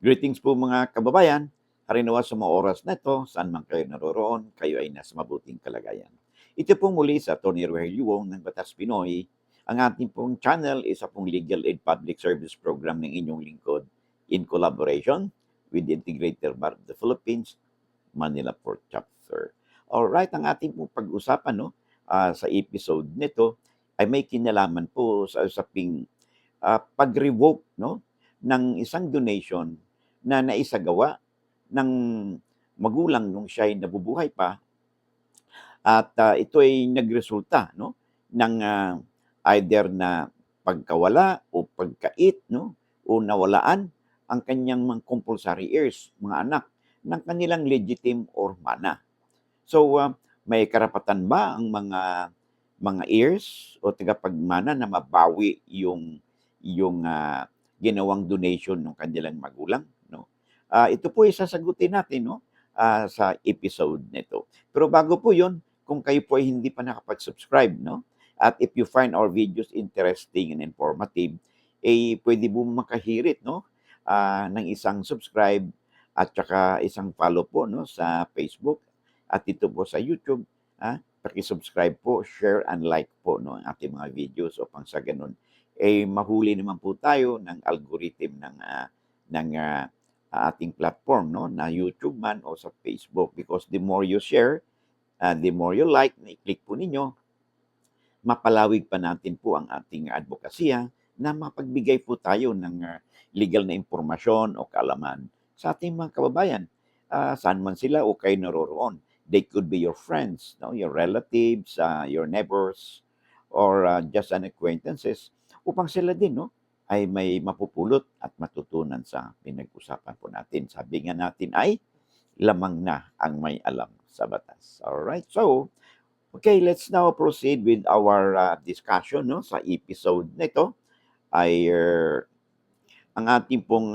Greetings po mga kababayan. Harinawa sa mga oras na ito, saan man kayo naroroon, kayo ay nasa mabuting kalagayan. Ito pong muli sa Tony Rogelio Wong ng Batas Pinoy. Ang ating pong channel is pong Legal Aid Public Service Program ng inyong lingkod in collaboration with the Integrated Bar of the Philippines, Manila Port Chapter. Alright, ang ating pong pag-usapan sa episode nito ay may kinalaman po sa usaping pag-revoke ng isang donation na naisagawa ng magulang nung siya ay nabubuhay pa at ito ay nagresulta ng either na pagkawala o pagkait o nawalaan ang kanyang mga compulsory heirs, mga anak ng kanilang legitimate or mana. So, may karapatan ba ang mga heirs o tagapagmana na mabawi yung ginawang donation ng kanilang magulang, no? Ito po ay sasagutin natin sa episode nito. Pero bago po 'yon, kung kayo po ay hindi pa nakapag-subscribe, at if you find our videos interesting and informative, pwede po makahirit ng isang subscribe at saka isang follow po sa Facebook at dito po sa YouTube. Paki-subscribe po, share and like po ang ating mga videos upang sa ganun mahuli naman po tayo ng algorithm ng ating platform na YouTube man o sa Facebook, because the more you share, the more you like, na i-click po ninyo, mapalawig pa natin po ang ating advokasya na mapagbigay po tayo ng legal na impormasyon o kaalaman sa ating mga kababayan, saan man sila o kayo naroroon. They could be your friends, your relatives, your neighbors, or just an acquaintances, upang sila din ay may mapupulot at matutunan sa pinag-usapan po natin. Sabi nga natin ay lamang na ang may alam sa batas. Alright, so okay, let's now proceed with our discussion sa episode na ito. Ang ating pong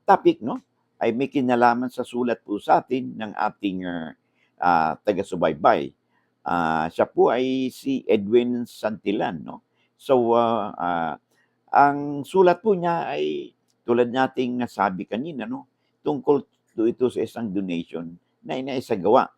topic ay may kinalaman sa sulat po sa atin ng ating taga-subaybay. Siya po ay si Edwin Santillan. So, ang sulat po niya ay tulad nating nasabi kanina, tungkol ito sa isang donation na inaisagawa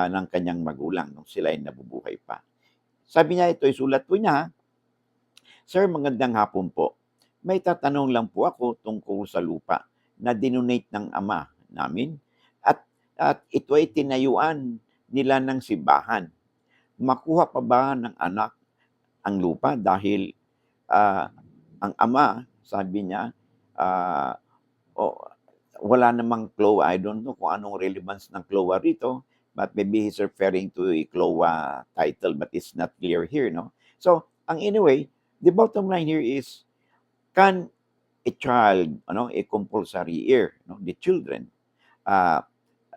ng kanyang magulang nung sila ay nabubuhay pa. Sabi niya, ito ay sulat po niya, Sir, magandang hapon po. May tatanong lang po ako tungkol sa lupa na dinonate ng ama namin at ito ay tinayuan nila ng simbahan. Makuha pa ba ng anak ang lupa dahil ang ama, sabi niya, wala namang CLOA. I don't know kung anong relevance ng CLOA rito, but maybe he's referring to a CLOA title, but it's not clear here. So, anyway, the bottom line here is, can a child, a compulsory heir, the children,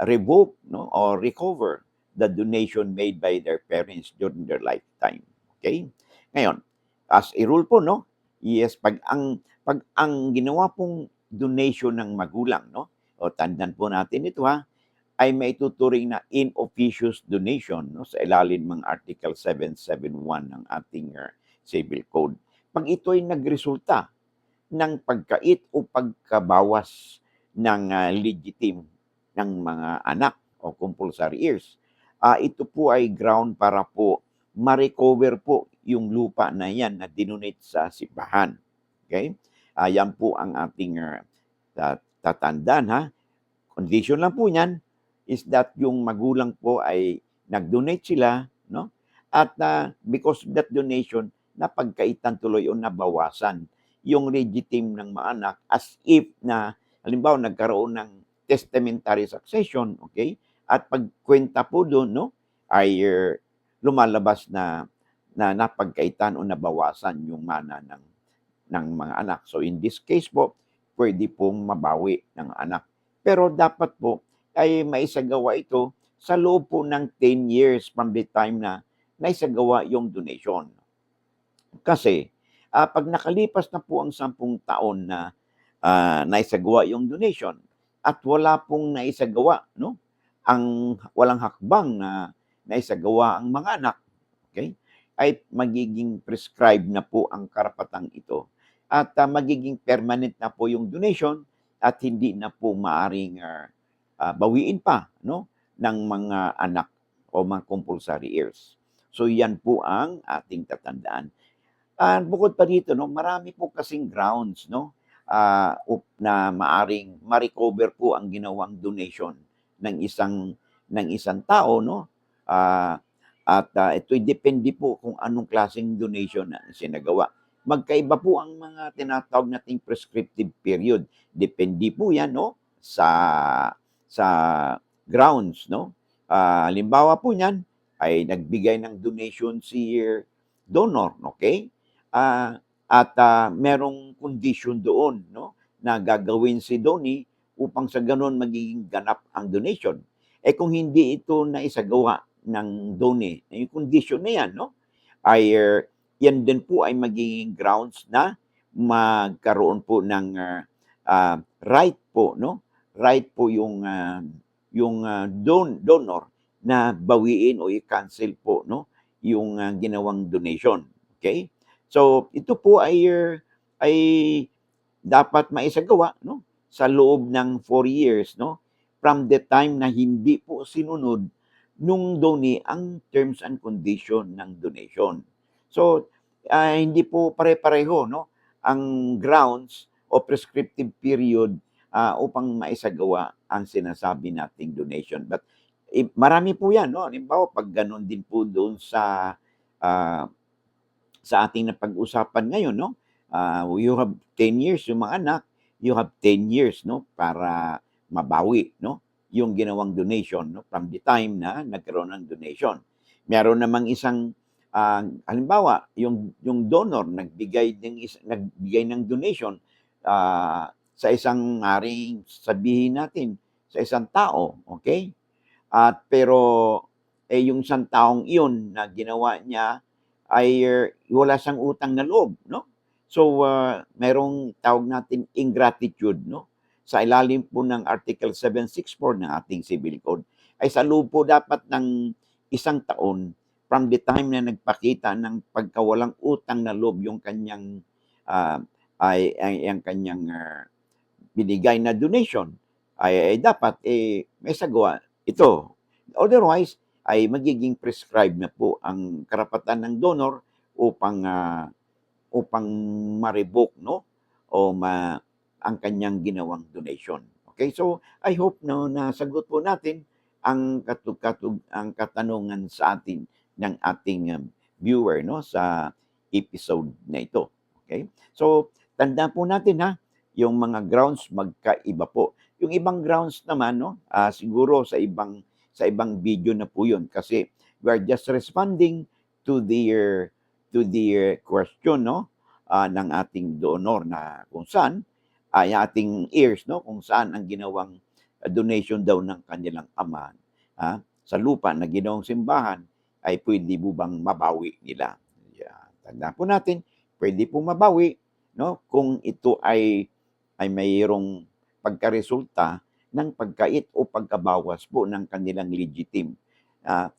revoke or recover the donation made by their parents during their lifetime? Okay? Ngayon, as a rule po, yes, pag ang ginawa pong donation ng magulang, o tandaan po natin ito ay maituturing na in officious donation sa ilalim ng Article 771 ng ating Civil Code. Pag ito ay nagresulta ng pagkait o pagkabawas ng legitim ng mga anak o compulsory heirs, ito po ay ground para po ma-recover po yung lupa na yan na dinonate sa simbahan. Okay? Yan po ang ating tatandaan. Condition lang po niyan is that yung magulang po ay nag-donate sila, at because of that donation, napagkaitan tuloy o nabawasan yung legitim ng mga anak, as if na, halimbawa, nagkaroon ng testamentary succession, okay? At pagkwenta po doon, ay lumalabas na napagkaitan o nabawasan yung mana ng mga anak. So in this case po, pwede pong mabawi ng anak. Pero dapat po ay maisagawa ito sa loob po ng 10 years from the time na naisagawa yung donation. Kasi pag nakalipas na po ang 10 taon na naisagawa yung donation at wala pong naisagawa, ang walang hakbang na naisagawa ang mga anak, okay, ay magiging prescribed na po ang karapatang ito at magiging permanent na po yung donation at hindi na po maaring bawiin pa, no, ng mga anak o mga compulsory heirs. So yan po ang ating tatandaan. Bukod pa dito 'no, marami po kasing grounds 'no, na maaring ma-recover po ang ginawang donation ng isang tao 'no. Ah, ito'y depende po kung anong klaseng donation na isinagawa. Magkaiba po ang mga tinatawag nating prescriptive period. Depende po 'yan 'no, sa grounds 'no. Halimbawa po niyan ay nagbigay ng donation si donor, okay? Merong condition doon 'no, na gagawin si donee upang sa gano'n magiging ganap ang donation. Eh, kung hindi ito naisagawa ng donee, yung condition na 'yan 'no, ay 'yan din po ay magiging grounds na magkaroon po ng, right po 'no, right po yung donor na bawiin o i-cancel po 'no, yung ginawang donation, okay? So, ito po ay dapat maisagawa 'no, sa loob ng 4 years 'no, from the time na hindi po sinunod nung donee ang terms and condition ng donation. So, hindi po pare-pareho 'no, ang grounds o prescriptive period, upang maisagawa ang sinasabi nating donation. But, marami po 'yan 'no, halimbawa 'pag gano'n din po doon ah sa ating napag-usapan ngayon 'no, you have 10 years yung mga anak, you have 10 years 'no, para mabawi 'no, yung ginawang donation 'no, from the time na nagkaroon ng donation. Meron namang isang, halimbawa yung donor nagbigay ng donation, sa isang maaaring sabihin natin sa isang tao, okay? Pero, yung isang taong iyon na ginawa niya ay wala siyang utang na loob 'no. So, merong tawag natin ingratitude 'no. Sa ilalim po ng Article 764 ng ating Civil Code ay sa loob po dapat ng 1 taon from the time na nagpakita ng pagkawalang utang na loob yung kanyang, ang kanyang, binigay na donation ay dapat, may sagwa ito. Otherwise, ay magiging prescribed na po ang karapatan ng donor upang, upang ma-revoke 'no, o ang kanyang ginawang donation. Okay, so I hope 'no, nasagot po natin ang katanungan sa atin ng ating, viewer 'no, sa episode na ito, okay? So, tandaan po natin yung mga grounds magkaiba po. Yung ibang grounds naman 'no, siguro sa ibang video na po yun kasi we are just responding to the question 'no, ng ating donor na kung saan ay ating heirs 'no, kung saan ang ginawang donation daw ng kanilang ama, sa lupa na ginawang simbahan ay puwede po bang mabawi nila. Tandaan po natin, puwede pong mabawi 'no, kung ito ay mayroong pagkaresulta ng pagkait o pagkabawas po ng kanilang legitim.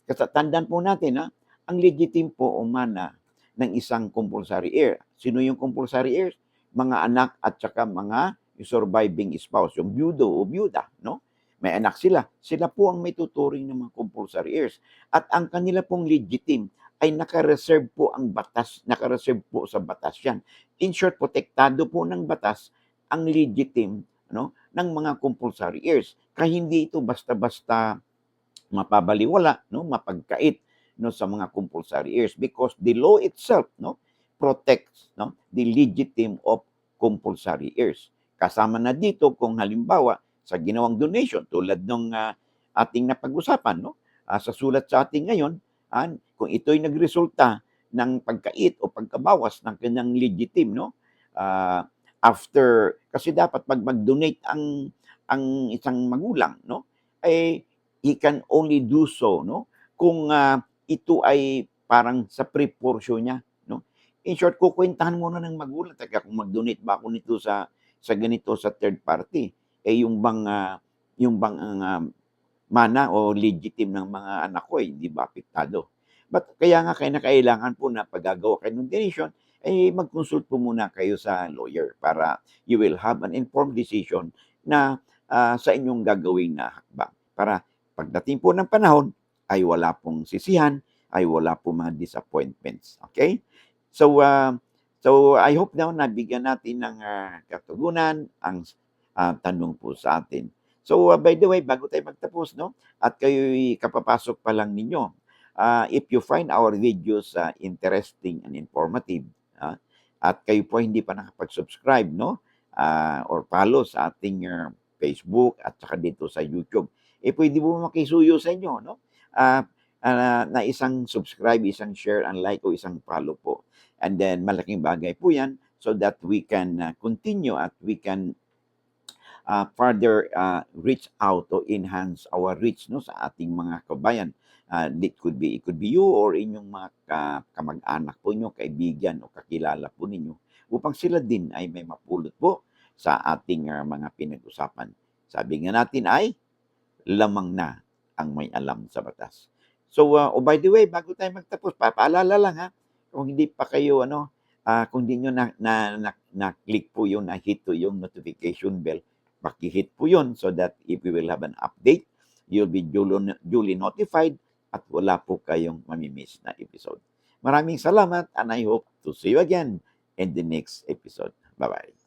Kasi tandaan po natin ang legitim po umana ng isang compulsory heir. Sino yung compulsory heirs? Mga anak at saka mga surviving spouse, yung byudo o byuda, no? May anak sila. Sila po ang may tuturing ng mga compulsory heirs. At ang kanila pong legitim ay naka-reserve po ang batas, naka-reserve po sa batas yan. In short, protektado po ng batas ang legitim no, ng mga compulsory heirs. Kaya hindi ito basta-basta mapabaliwala, no, mapagkait no, sa mga compulsory heirs because the law itself no, protects no, the legitim of compulsory heirs. Kasama na dito kung halimbawa sa ginawang donation tulad ng ating napag-usapan no, sa sulat sa ating ngayon, kung ito'y nagresulta ng pagkait o pagkabawas ng kanyang legitim no, after kasi dapat pag mag-donate ang isang magulang no ay he can only do so no kung ito ay parang sa proportion niya no. In short, kukwentahan muna ng magulang, teka kung mag-donate ba ako nito sa ganito sa third party, yung bang mana o legitim ng mga anak ko hindi ba apektado. But kaya kinakailangan po na pag gagawa kayo ng donation, mag-consult po muna kayo sa lawyer para you will have an informed decision na sa inyong gagawin na hakbang. Para pagdating po ng panahon ay wala pong sisihan, ay wala pong mga disappointments. Okay? So I hope now nabigyan natin ng katugunan ang tanong po sa atin. So by the way, bago tayo magtapos, no, at kayo'y kapapasok pa lang ninyo, if you find our videos interesting and informative, at kayo po hindi pa nakapag-subscribe, no, or follow sa ating Facebook at saka dito sa YouTube, pwede po makisuyo sa inyo, no? Na isang subscribe, isang share, and like o isang follow po. And then malaking bagay po yan so that we can continue at we can further reach out to enhance our reach, no, sa ating mga kabayan. It could be you or inyong mga kamag-anak po nyo, kaibigan o kakilala po ninyo upang sila din ay may mapulot po sa ating mga pinag-usapan. Sabi nga natin ay lamang na ang may alam sa batas. So, by the way, bago tayo magtapos, papaalala lang kung hindi pa kayo, kung hindi nyo na-click po yun, na-hit po yung notification bell, paki-hit po yun so that if we will have an update, you'll be duly notified at wala po kayong mamimiss na episode. Maraming salamat and I hope to see you again in the next episode. Bye-bye.